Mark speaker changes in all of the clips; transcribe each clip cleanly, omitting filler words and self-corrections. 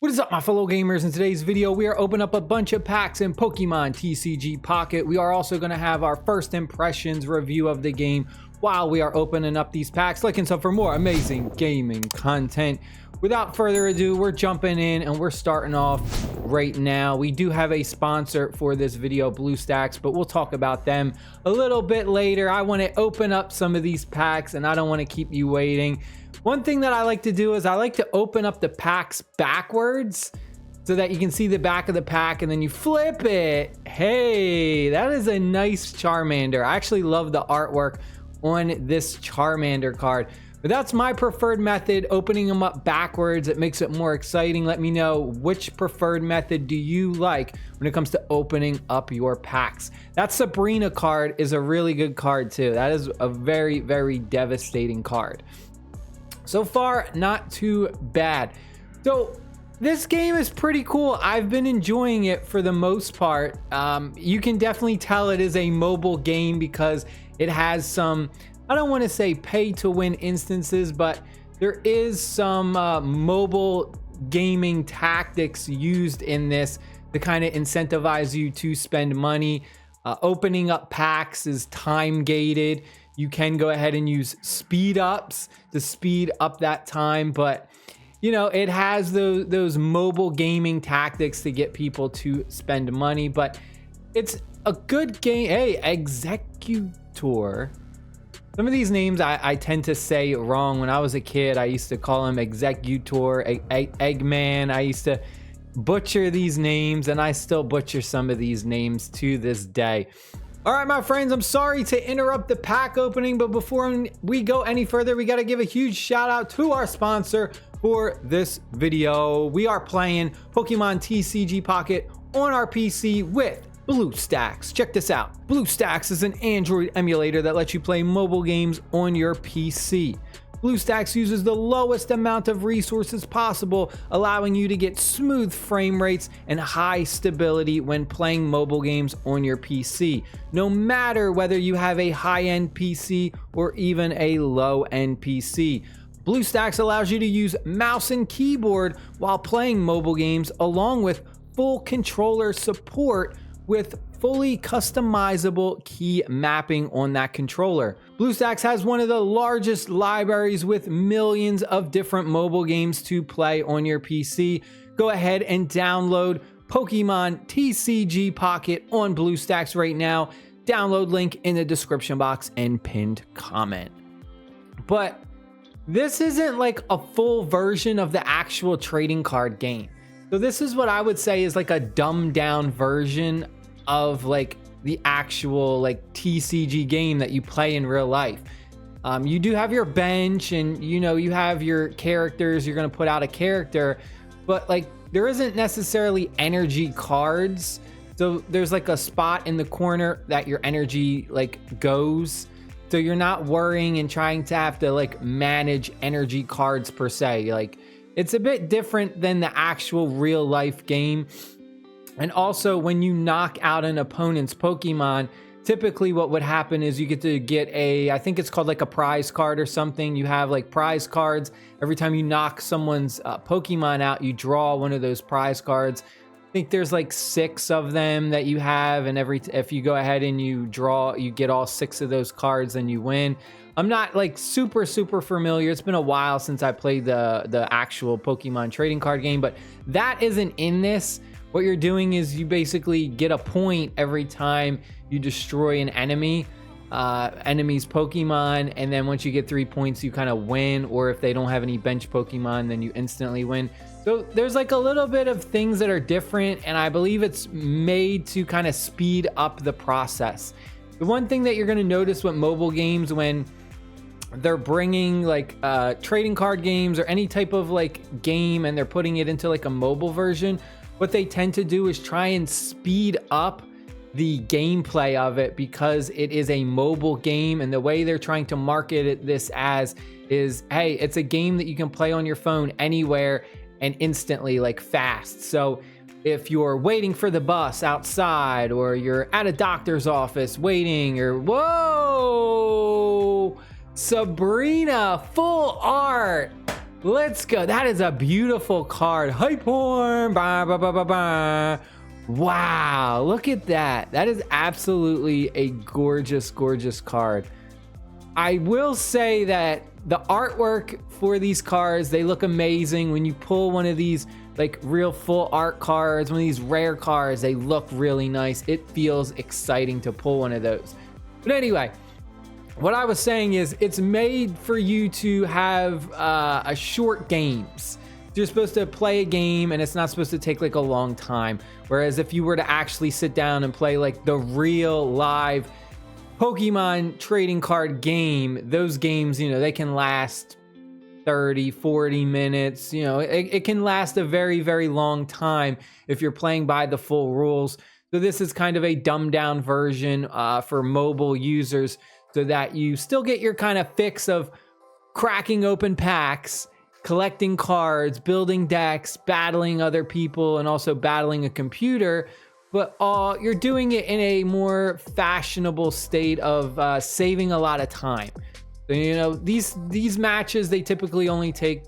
Speaker 1: What is up, my fellow gamers? In today's video, we are opening up a bunch of packs in Pokemon TCG Pocket. We are also going to have our first impressions review of the game while we are opening up these packs. Like and sub for more amazing gaming content. Without further ado, we're jumping in and we're starting off right now. We do have a sponsor for this video, BlueStacks, but we'll talk about them a little bit later. I want to open up some of these packs and I don't want to keep you waiting. One thing that I like to do is I like to open up the packs backwards so that you can see the back of the pack and then you flip it. Hey, that is a nice Charmander. I actually love the artwork on this Charmander card. But that's my preferred method, opening them up backwards. It makes it more exciting. Let me know which preferred method do you like when it comes to opening up your packs. That Sabrina card is a really good card too. That is a very, very devastating card. So far, not too bad. So this game is pretty cool. I've been enjoying it for the most part. You can definitely tell it is a mobile game because it has some, I don't want to say pay to win instances, but there is some mobile gaming tactics used in this to kind of incentivize you to spend money. Opening up packs is time gated. You can go ahead and use speed ups to speed up that time, but you know, it has those mobile gaming tactics to get people to spend money, but it's a good game. Hey, Executor. Some of these names I tend to say wrong. When I was a kid, I used to call him Executor, Eggman. I used to butcher these names, and I still butcher some of these names to this day. All right, my friends, I'm sorry to interrupt the pack opening, but before we go any further, we got to give a huge shout out to our sponsor for this video. We are playing Pokemon TCG Pocket on our PC with BlueStacks. Check this out. BlueStacks is an Android emulator that lets you play mobile games on your PC. BlueStacks uses the lowest amount of resources possible, allowing you to get smooth frame rates and high stability when playing mobile games on your PC, no matter whether you have a high-end PC or even a low-end PC. BlueStacks allows you to use mouse and keyboard while playing mobile games, along with full controller support with fully customizable key mapping on that controller. BlueStacks has one of the largest libraries with millions of different mobile games to play on your PC. Go ahead and download Pokemon TCG Pocket on BlueStacks right now. Download link in the description box and pinned comment. But this isn't like a full version of the actual trading card game. So this is what I would say is like a dumbed down version of like the actual like TCG game that you play in real life. You do have your bench and you know you have your characters, you're gonna put out a character, but like there isn't necessarily energy cards. So there's like a spot in the corner that your energy like goes. So you're not worrying and trying to have to like manage energy cards per se. Like it's a bit different than the actual real life game. And also when you knock out an opponent's Pokemon, typically what would happen is you get to get I think it's called like a prize card or something. You have like prize cards. Every time you knock someone's Pokemon out, you draw one of those prize cards. I think there's like 6 of them that you have. And if you go ahead and you draw, you get all 6 of those cards and you win. I'm not like super familiar. It's been a while since I played the actual Pokemon trading card game, but that isn't in this. What you're doing is you basically get a point every time you destroy an enemy's Pokemon, and then once you get 3 points, you kind of win, or if they don't have any bench Pokemon, then you instantly win. So there's like a little bit of things that are different, and I believe it's made to kind of speed up the process. The one thing that you're going to notice with mobile games when they're bringing like trading card games or any type of like game and they're putting it into like a mobile version, what they tend to do is try and speed up the gameplay of it because it is a mobile game, and the way they're trying to market this as is, hey, it's a game that you can play on your phone anywhere and instantly, like fast. So if you're waiting for the bus outside, or you're at a doctor's office waiting, or whoa, Sabrina full art. Let's go. That is a beautiful card. Hype horn. Bah, bah, bah, bah, bah. Wow, look at that. That is absolutely a gorgeous, gorgeous card. I will say that the artwork for these cards, they look amazing. When you pull one of these like real full art cards, one of these rare cards, they look really nice. It feels exciting to pull one of those. But anyway, what I was saying is it's made for you to have a short games. You're supposed to play a game and it's not supposed to take like a long time. Whereas if you were to actually sit down and play like the real live Pokemon trading card game, those games, you know, they can last 30, 40 minutes. You know, it can last a very, very long time if you're playing by the full rules. So this is kind of a dumbed down version for mobile users, so that you still get your kind of fix of cracking open packs, collecting cards, building decks, battling other people, and also battling a computer. But you're doing it in a more fashionable state of saving a lot of time. So, you know, these matches, they typically only take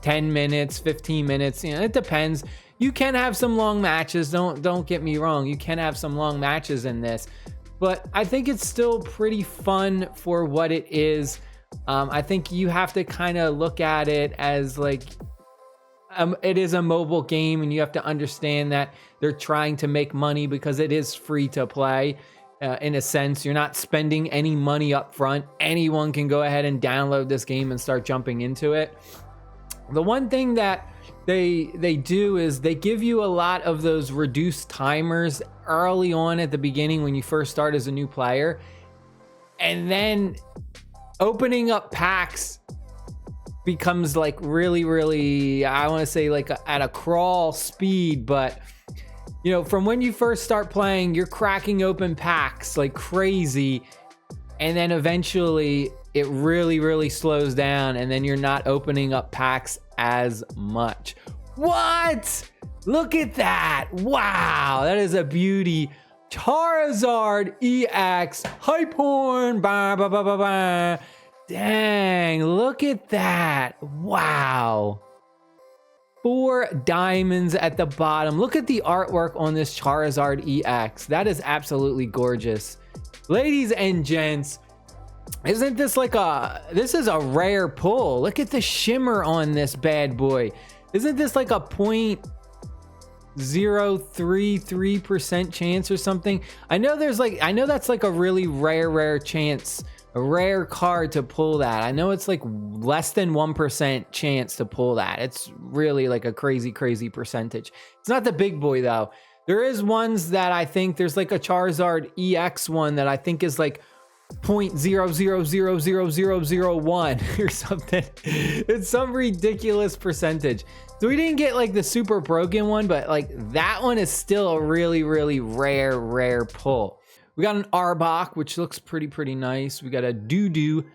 Speaker 1: 10 minutes, 15 minutes. You know, it depends. You can have some long matches. Don't get me wrong. You can have some long matches in this. But I think it's still pretty fun for what it is. I think you have to kind of look at it as like it is a mobile game, and you have to understand that they're trying to make money because it is free to play. In a sense, you're not spending any money up front. Anyone can go ahead and download this game and start jumping into it. The one thing that they do is they give you a lot of those reduced timers early on at the beginning when you first start as a new player. And then opening up packs becomes like really, really, I want to say like at a crawl speed. But, you know, from when you first start playing, you're cracking open packs like crazy. And then eventually it really, really slows down. And then you're not opening up packs as much. What? Look at that. Wow, that is a beauty. Charizard EX, hype horn, bah, bah, bah, bah, bah. Dang, look at that. Wow. 4 diamonds at the bottom. Look at the artwork on this Charizard EX. That is absolutely gorgeous. Ladies and gents, isn't this like this is a rare pull. Look at the shimmer on this bad boy. Isn't this like a 0.033% chance or something? I know that's like a really rare chance, a rare card to pull that. I know it's like less than 1% chance to pull that. It's really like a crazy percentage. It's not the big boy though. There is ones that I think there's like a Charizard EX one that I think is like 0.0000001 or something. It's some ridiculous percentage. So we didn't get like the super broken one, but like that one is still a really rare pull. We got an Arbok, which looks pretty nice. We got a Dudo.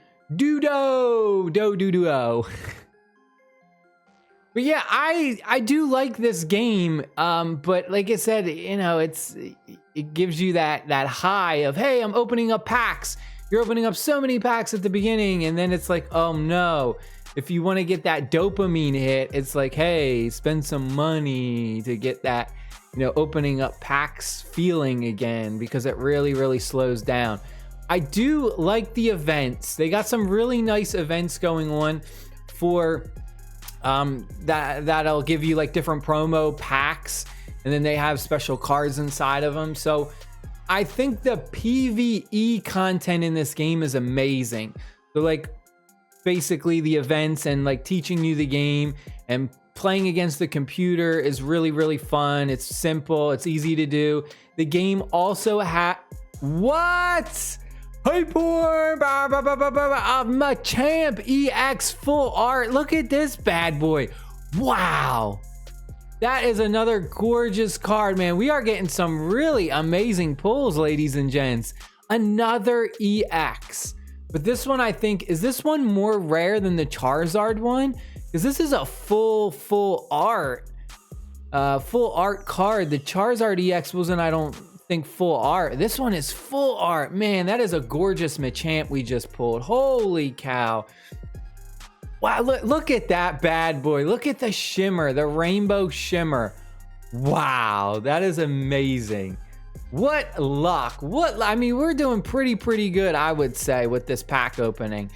Speaker 1: But yeah, I do like this game. But like I said, you know, it gives you that high of, hey, I'm opening up packs. You're opening up so many packs at the beginning, and then it's like, oh no. If you want to get that dopamine hit, it's like, hey, spend some money to get that, you know, opening up packs feeling again, because it really slows down. I do like the events. They got some really nice events going on for that'll give you like different promo packs, and then they have special cards inside of them. So I think the PvE content in this game is amazing. So like basically the events and like teaching you the game and playing against the computer is really fun. It's simple, it's easy to do. The game also what? Hyper Machamp EX full art. Look at this bad boy. Wow. That is another gorgeous card, man. We are getting some really amazing pulls, ladies and gents. Another EX. But this one, I think, is this one more rare than the Charizard one? Because this is a full art card. The Charizard EX wasn't, I don't think, full art. This one is full art. Man, that is a gorgeous Machamp we just pulled. Holy cow. Wow, look at that bad boy. Look at the shimmer, the rainbow shimmer. Wow, that is amazing. What luck. I mean, we're doing pretty good, I would say, with this pack opening.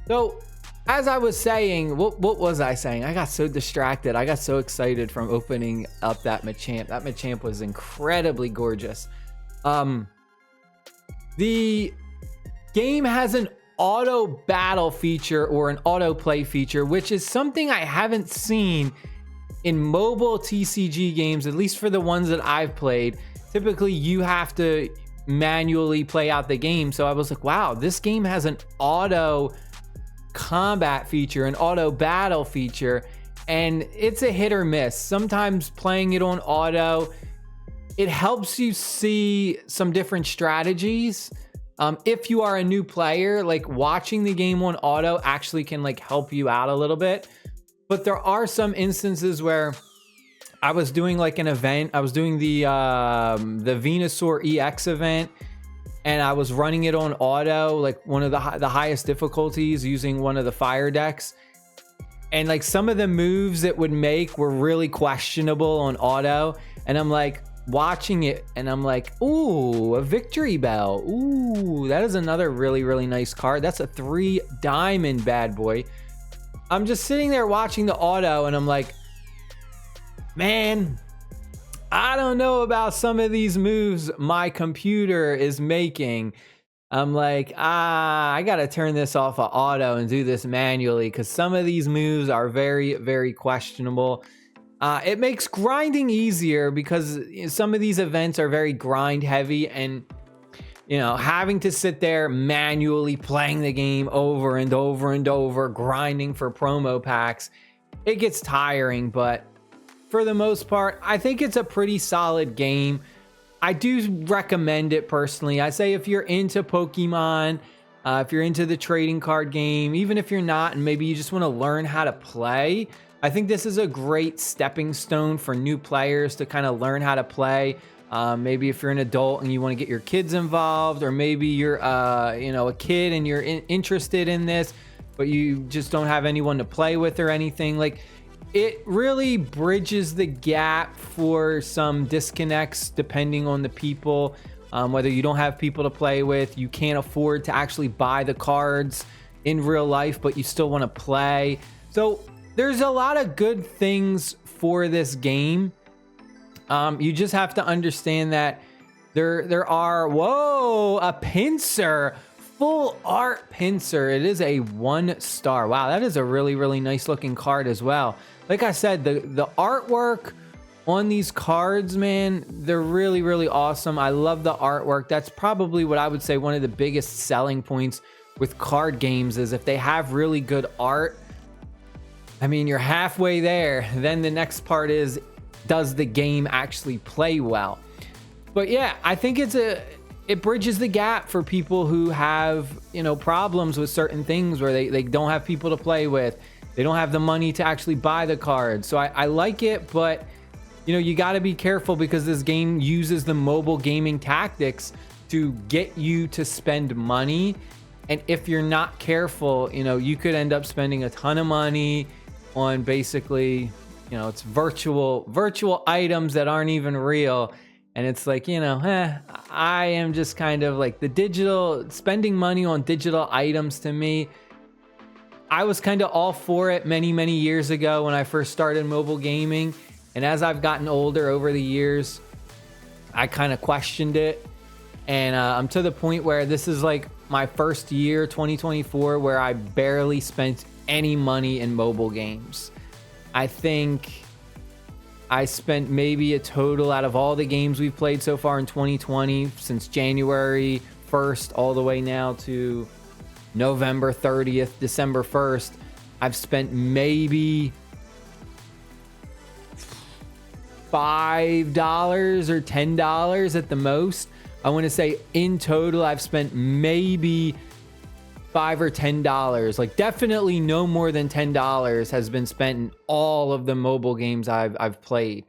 Speaker 1: So, as I was saying, what was I saying? I got so distracted. I got so excited from opening up that Machamp. That Machamp was incredibly gorgeous. The game has an auto battle feature or an auto play feature, which is something I haven't seen in mobile TCG games, at least for the ones that I've played. Typically, you have to manually play out the game. So I was like, wow, this game has an auto combat feature, an auto battle feature, and it's a hit or miss. Sometimes playing it on auto, it helps you see some different strategies. If you are a new player, like watching the game on auto actually can like help you out a little bit. But there are some instances where I was doing like an event. I was doing the Venusaur EX event, and I was running it on auto, like one of the highest difficulties, using one of the fire decks. And like some of the moves it would make were really questionable on auto. And I'm like watching it and I'm like, ooh, a victory bell. Ooh, that is another really nice card. That's a 3 diamond bad boy. I'm just sitting there watching the auto and I'm like, man, I don't know about some of these moves my computer is making. I'm like, I gotta turn this off of auto and do this manually, because some of these moves are very questionable. It makes grinding easier because some of these events are very grind heavy, and you know, having to sit there manually playing the game over and over, grinding for promo packs, it gets tiring. But for the most part, I think it's a pretty solid game. I do recommend it personally. I say if you're into Pokemon, if you're into the trading card game, even if you're not and maybe you just want to learn how to play, I think this is a great stepping stone for new players to kind of learn how to play. Maybe if you're an adult and you want to get your kids involved, or maybe you're a kid and you're interested in this, but you just don't have anyone to play with or anything. Like, it really bridges the gap for some disconnects depending on the people. Whether you don't have people to play with, you can't afford to actually buy the cards in real life, but you still want to play. So there's a lot of good things for this game. You just have to understand that there are, whoa, a pincer, full art pincer. It is a 1-star. Wow, that is a really nice looking card as well. Like I said, the artwork on these cards, man, they're really awesome. I love the artwork. That's probably what I would say one of the biggest selling points with card games is if they have really good art. I mean, you're halfway there. Then the next part is, does the game actually play well? But yeah, I think it bridges the gap for people who have, problems with certain things where they don't have people to play with. They don't have the money to actually buy the cards. So I like it, but you got to be careful because this game uses the mobile gaming tactics to get you to spend money. And if you're not careful, you could end up spending a ton of money on basically, it's virtual items that aren't even real. And it's like, I am just kind of like spending money on digital items. To me, I was kind of all for it many years ago when I first started mobile gaming. And as I've gotten older over the years, I kind of questioned it. And I'm to the point where this is like my first year, 2024, where I barely spent any money in mobile games. I think I spent maybe a total out of all the games we've played so far in 2020, since January 1st all the way now to November 30th, December 1st, I've spent maybe $5 or $10 at the most. I want to say in total, I've spent maybe $5 or $10. Like, definitely no more than $10 has been spent in all of the mobile games I've played.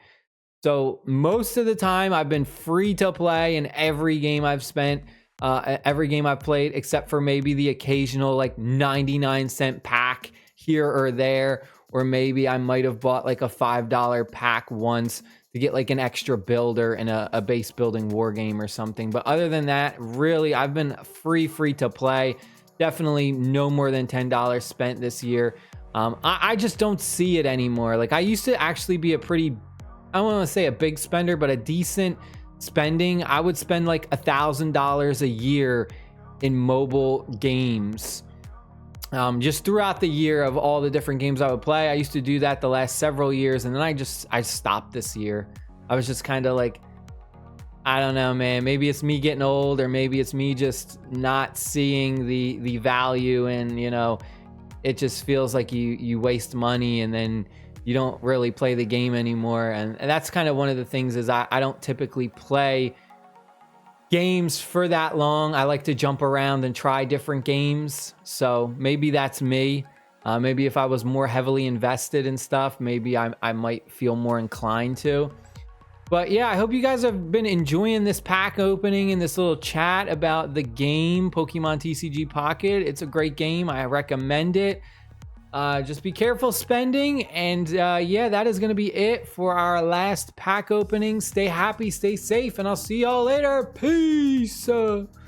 Speaker 1: So most of the time I've been free to play in every game I've spent. Every game I've played, except for maybe the occasional like 99-cent pack here or there, or maybe I might have bought like a $5 pack once to get like an extra builder in a base building war game or something. But other than that, really, I've been free to play. Definitely no more than $10 spent this year. I just don't see it anymore. Like I used to actually be a pretty, I don't want to say a big spender, but a decent spending. I would spend like $1,000 a year in mobile games. Just throughout the year of all the different games I would play. I used to do that the last several years, and then I stopped this year. I was just kind of like, I don't know, man. Maybe it's me getting old, or maybe it's me just not seeing the value, and you know, it just feels like you waste money and then you don't really play the game anymore. And that's kind of one of the things is I don't typically play games for that long. I like to jump around and try different games. So maybe that's me. Maybe if I was more heavily invested in stuff, maybe I might feel more inclined to. But yeah, I hope you guys have been enjoying this pack opening and this little chat about the game, Pokemon TCG Pocket. It's a great game. I recommend it. Just be careful spending. And yeah, that is going to be it for our last pack opening. Stay happy, stay safe, and I'll see y'all later. Peace.